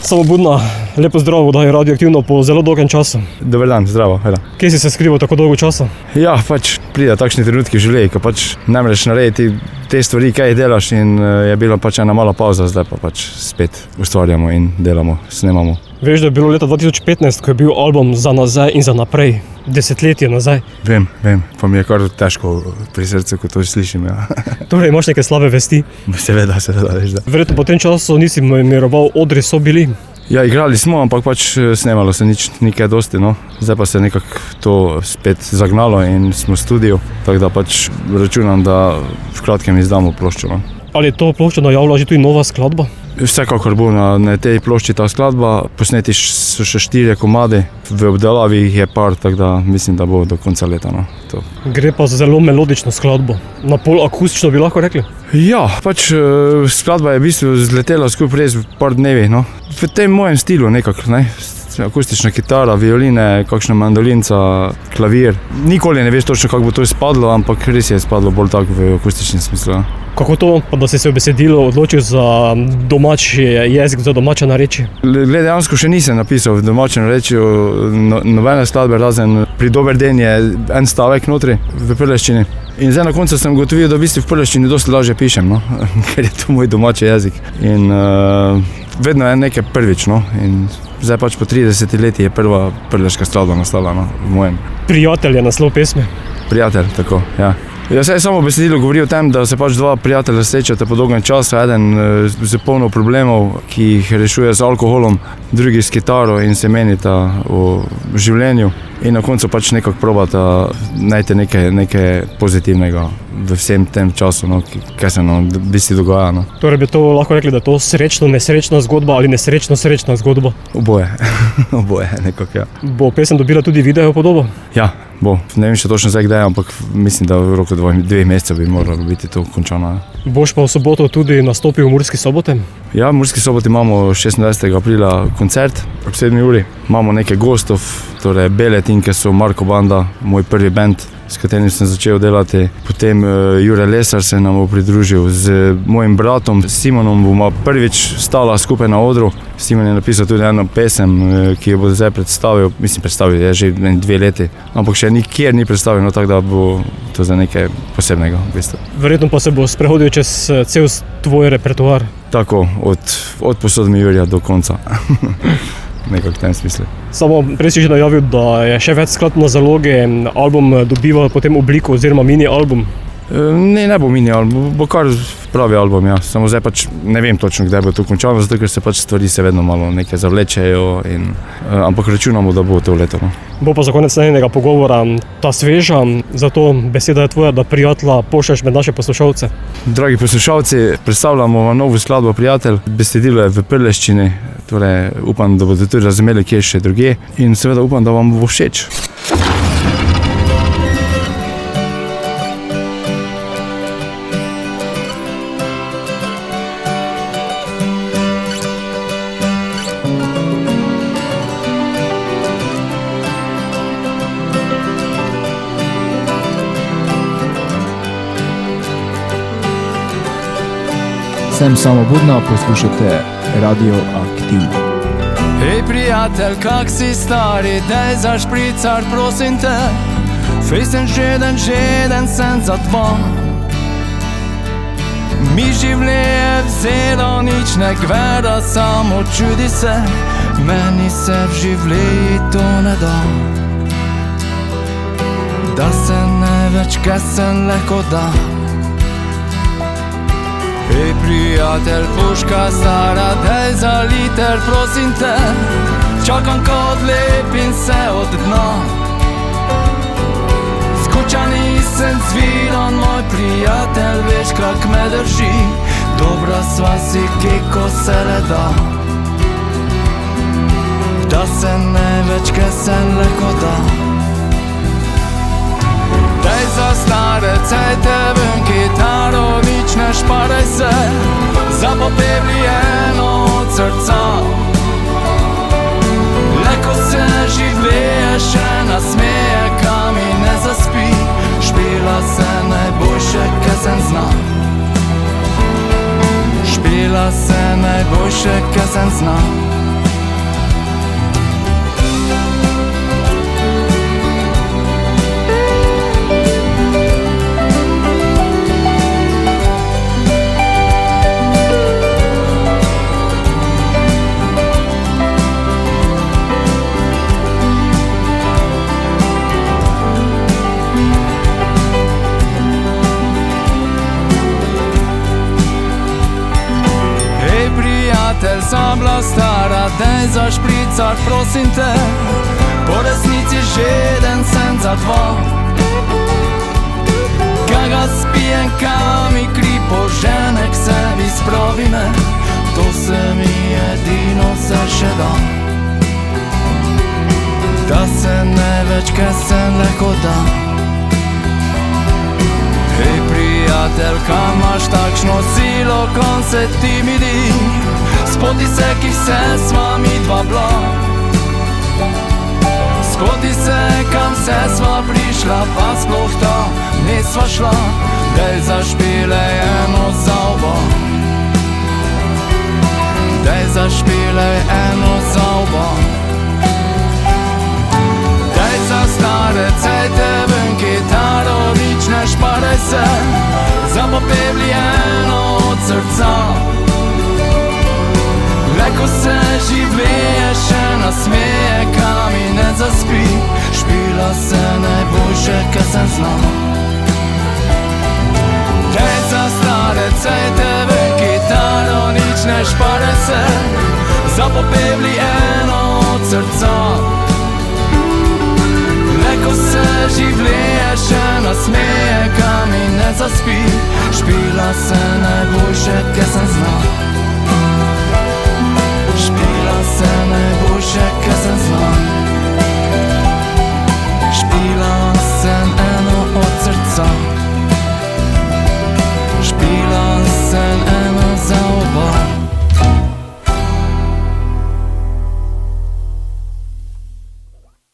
Samo Budna, lepo zdravo, da je radioaktivno po zelo dolgem času. Dober dan, zdravo. Hvala. Kje si se skrival tako dolgo časa? Ja, pride takšni trenutki v življenju, ko ne moreš narediti te stvari, kaj delaš in je bila ena mala pauza, zdaj pa spet ustvarjamo in delamo, snemamo. Veš, da je bilo leta 2015, ko je bil album Za nazaj in za naprej, desetletje nazaj. Vem, pa mi je kar težko pri srcu, ko to slišim. Ja. Torej imaš neke slabe vesti? Seveda, veš da. Verjetno po tem času nisi miroval, odri so bili. Ja, igrali smo, ampak snemalo se ni kaj dosti, no. Zdaj pa se nekako to spet zagnalo in smo v studiu, tako da računam, da v kratkem izdamo ploščo. No. Ali je to ploščo najavila že tudi nova skladba? Vsekakor bo na tej plošči ta skladba, posneti so še 4 komadi, v obdelavi jih je par, tako da mislim, da bo do konca leta. No, to. Gre pa za zelo melodično skladbo, na pol akustično bi lahko rekli? Ja, skladba je v bistvu zletela skupaj res v par dnevi, no. V tem mojem stilu nekako, ne. Akustična kitara, violine, kakšna mandolinca, klavir. Nikoli ne veš točno, kako bo to izpadlo, ampak res je izpadlo bolj tako v akustičnem smislu. Kako to, pa da si se v besedilu odločil za domači jezik, za domače narečje? Dejansko še nisem napisal v domačem narečju nobene skladbe, razen Pri dober den je en stavek notri v prleščini. In zdaj na koncu sem ugotovil, da v bistvu v prleščini dosti lažje pišem, no? Ker je to moj domači jezik. In vedno je nekaj prvič, no? In zdaj po 30 letih je prva prleška skladba nastala, no? V mojem. Prijatelj je naslov pesmi? Prijatelj, tako, ja. Jaz samo besedilo govori o tem, da se dva prijatelja srečata po dolgem času, eden z polno problemov, ki jih rešuje z alkoholom, drugi s kitaro in se menita o življenju. In na koncu nekako probata najti nekaj pozitivnega v vsem tem času, no, kaj se nam v bistvu dogaja. No. Torej bi to lahko rekli, da je to srečno-nesrečna zgodba ali nesrečno-srečna zgodba? Oboje, nekako, ja. Bo pesem dobila tudi video podobo? Ja, bo. Ne vem še točno zdaj kdaj, ampak mislim, da v roku 2 mesecev bi moralo biti to končano. Boš pa v soboto tudi nastopil v Murski Soboti? Ja, v Murski Soboti imamo 26. aprila koncert ob 7 uri. Imamo nekaj gostov, torej Bele Tinke so Marko Banda, moj prvi band, s katerim sem začel delati. Potem Jure Lesar se nam bo pridružil. Z mojim bratom Simonom bomo prvič stala skupaj na odru. Simon je napisal tudi eno pesem, ki jo bo zdaj predstavil je že 2 leti, ampak še nikjer ni predstavil, no, tako da bo to za nekaj posebnega v bistvu. Verjetno pa se bo sprehodil čez cel tvoj repertoar. Tako, od Posodmi Jurja do konca. Nekako v tem smislu. Samo prej si že najavil, da je še več skladb na zalogi, album dobiva potem obliko oziroma mini album. Ne bo mini album, bo kar pravi album, ja. Samo zdaj ne vem točno, kdaj bo to končano, zato ker se stvari se vedno malo nekaj zavlečejo, ampak računamo, da bo to leto. No. Bo pa za konec njenega pogovora ta sveža, zato beseda je tvoja, da prijatelja pošlješ med naše poslušalce. Dragi poslušalci, predstavljamo vam novo skladbo Prijatelj. Besedilo je v prleščini, torej upam, da boste tudi razumeli, kje še drugje in seveda upam, da vam bo všeč. Sem Samo Budna, poslušate Radioaktivno. Hej prijatelj, kak si stari, daj za špricar, prosim te. Fejsen žeden sem za dva. Mi življenje vzelo nič ne gleda, samo čudi se, meni se v življenji to ne da. Da se ne več kesen lahko da. Hej prijatelj, puška stara, daj za liter, prosim te. Čakam kot lepim se od dna. Skučani sem zviran, moj prijatelj, veš kak me drži. Dobra sva si, kiko se le da. Da se ne več kesen lahko da. Daj za stare cajte ven kitaro, nič ne šparaj se, zapopevli eno od srca. Leko se življenje še nasmeje, kam mi ne zaspi, špila se najboljše, kaj sem zna. Špila se najboljše, kaj sem zna. prijatelj, sem bila stara, daj za špricar, prosim te. Po resnici žeden sem za dva. Kaj ga spijem, kaj mi kri požene k sebi, spravi me. To se mi edino se še da. Da se ne več, kaj se lahko da. Hej prijatelj, kaj imaš takšno silo, kon se ti mi di. Spoti se, ki vse sva mi dva bila. Spoti se, kam vse sva prišla, pa sploh ta nisva šla. Dej zašpile eno za oba. Dej zašpile eno za oba. Dej za stare cajte ven kitaro, nič ne šparaj se, zapopevli eno od srca. Leko se življenje še nasmeje, kam mi ne zaspi, špila se najboljše, kaj sem znal. Dej za stare cajte ven kitaro, nič ne šparaj se, zapopevli eno od srca. Leko se življenje še nasmeje, kam mi ne zaspi, špila se najboljše, kaj sem znal.